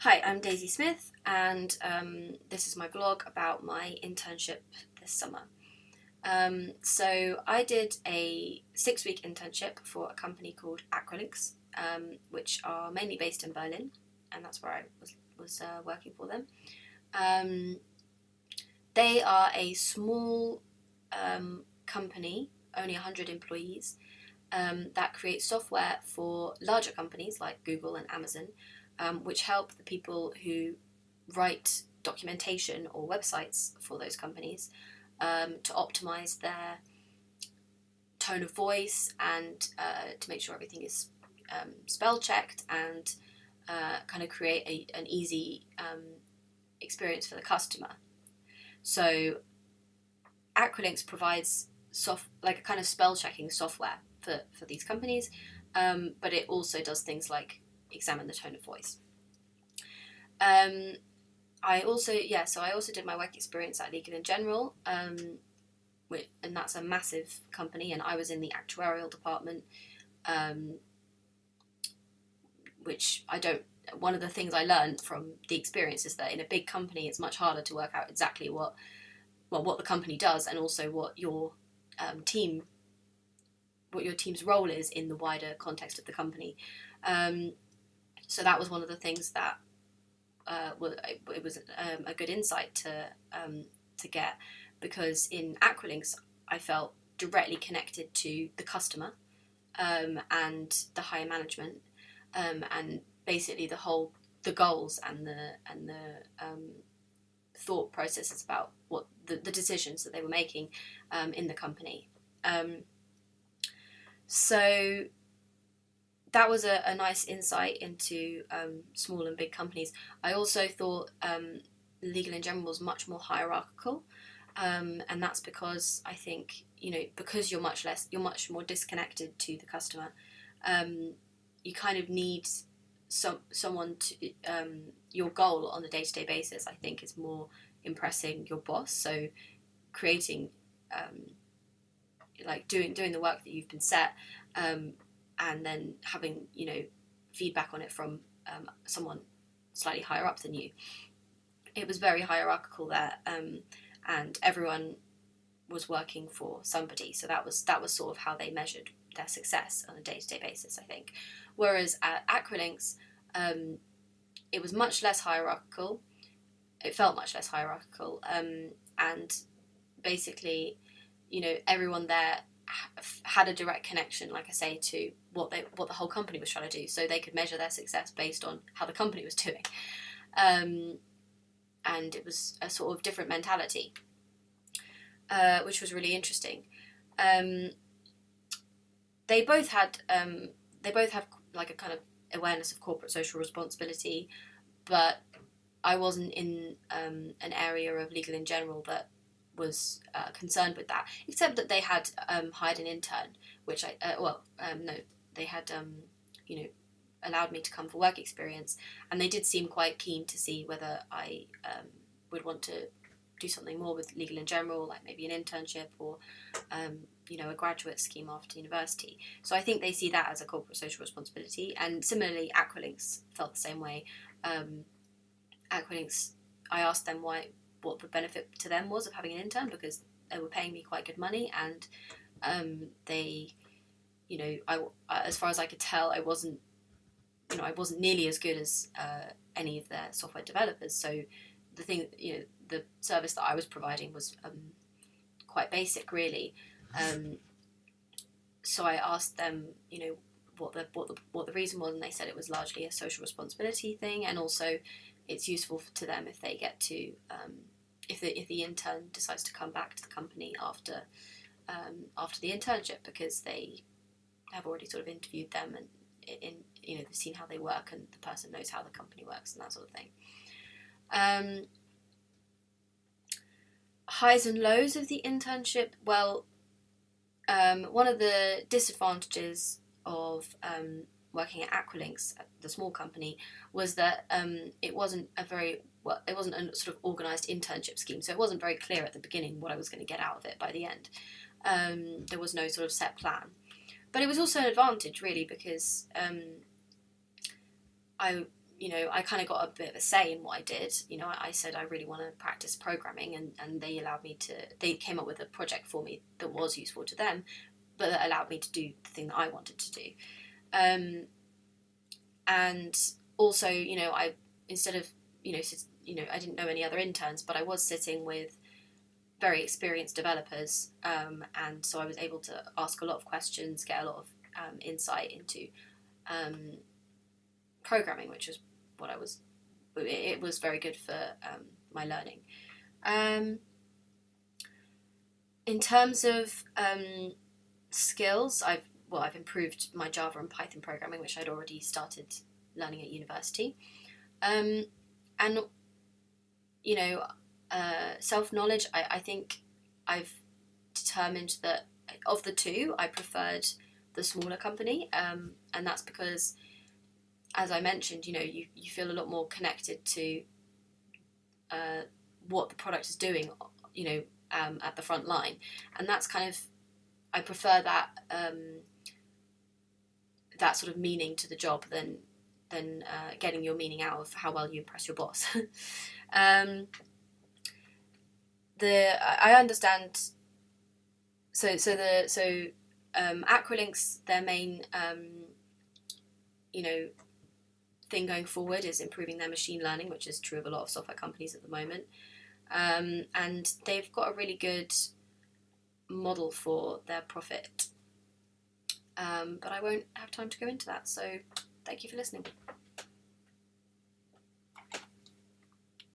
Hi, I'm Daisy Smith, and this is my vlog about my internship this summer. So I did a 6-week internship for a company called Acrolinx, which are mainly based in Berlin, and that's where I was working for them. They are a small company, only 100 employees, that creates software for larger companies like Google and Amazon, which help the people who write documentation or websites for those companies to optimize their tone of voice and to make sure everything is spell checked and kind of create an easy experience for the customer. So Acrolinx provides like a kind of spell checking software for these companies, but it also does things like examine the tone of voice. I also did my work experience at Legal & General, and that's a massive company, and I was in the actuarial department, one of the things I learned from the experience is that in a big company it's much harder to work out exactly what the company does, and also what your team's role is in the wider context of the company. So that was one of the things that it was a good insight to get, because in Acrolinx I felt directly connected to the customer and the higher management, and basically the goals and the thought processes about what the decisions that they were making in the company. So that was a nice insight into small and big companies. I also thought Legal & General was much more hierarchical, and that's because I think, because you're much more disconnected to the customer, you kind of need someone to your goal on a day-to-day basis, I think, is more impressing your boss. So creating like doing the work that you've been set, and then having feedback on it from someone slightly higher up than you. It was very hierarchical there, and everyone was working for somebody. So that was sort of how they measured their success on a day-to-day basis, I think. Whereas at Acrolinx, it was much less hierarchical. It felt much less hierarchical, and basically, everyone there had a direct connection, like I say, to what the whole company was trying to do, so they could measure their success based on how the company was doing, and it was a sort of different mentality, which was really interesting. They both have like a kind of awareness of corporate social responsibility, but I wasn't in an area of Legal & General that was concerned with that, except that they had hired an intern, which they had allowed me to come for work experience, and they did seem quite keen to see whether I would want to do something more with Legal & General, like maybe an internship or a graduate scheme after university. So I think they see that as a corporate social responsibility, and similarly Acrolinx felt the same way. Acrolinx, I asked them what the benefit to them was of having an intern, because they were paying me quite good money, and they, as far as I could tell, I wasn't nearly as good as any of their software developers. So the service that I was providing was quite basic, really. So I asked them, what the reason was, and they said it was largely a social responsibility thing, and also it's useful to them if they get to if the intern decides to come back to the company after the internship, because they have already sort of interviewed them, and they've seen how they work, and the person knows how the company works, and that sort of thing. Highs and lows of the internship. Well, one of the disadvantages of working at Acrolinx, the small company, was that it wasn't a sort of organised internship scheme, so it wasn't very clear at the beginning what I was going to get out of it by the end. There was no sort of set plan, but it was also an advantage, really, because I I kind of got a bit of a say in what I did. I said I really want to practice programming, and they allowed me to. They came up with a project for me that was useful to them, but that allowed me to do the thing that I wanted to do. And also, I instead of I didn't know any other interns, but I was sitting with very experienced developers, and so I was able to ask a lot of questions, get a lot of insight into programming, which is what it was very good for my learning. In terms of skills, I've improved my Java and Python programming, which I'd already started learning at university. And self-knowledge, I think I've determined that of the two, I preferred the smaller company, and that's because, as I mentioned, you feel a lot more connected to what the product is doing, at the front line, and that's kind of, I prefer that that sort of meaning to the job than getting your meaning out of how well you impress your boss. I understand. So Acrolinx, their main thing going forward is improving their machine learning, which is true of a lot of software companies at the moment. And they've got a really good model for their profit. But I won't have time to go into that, so thank you for listening.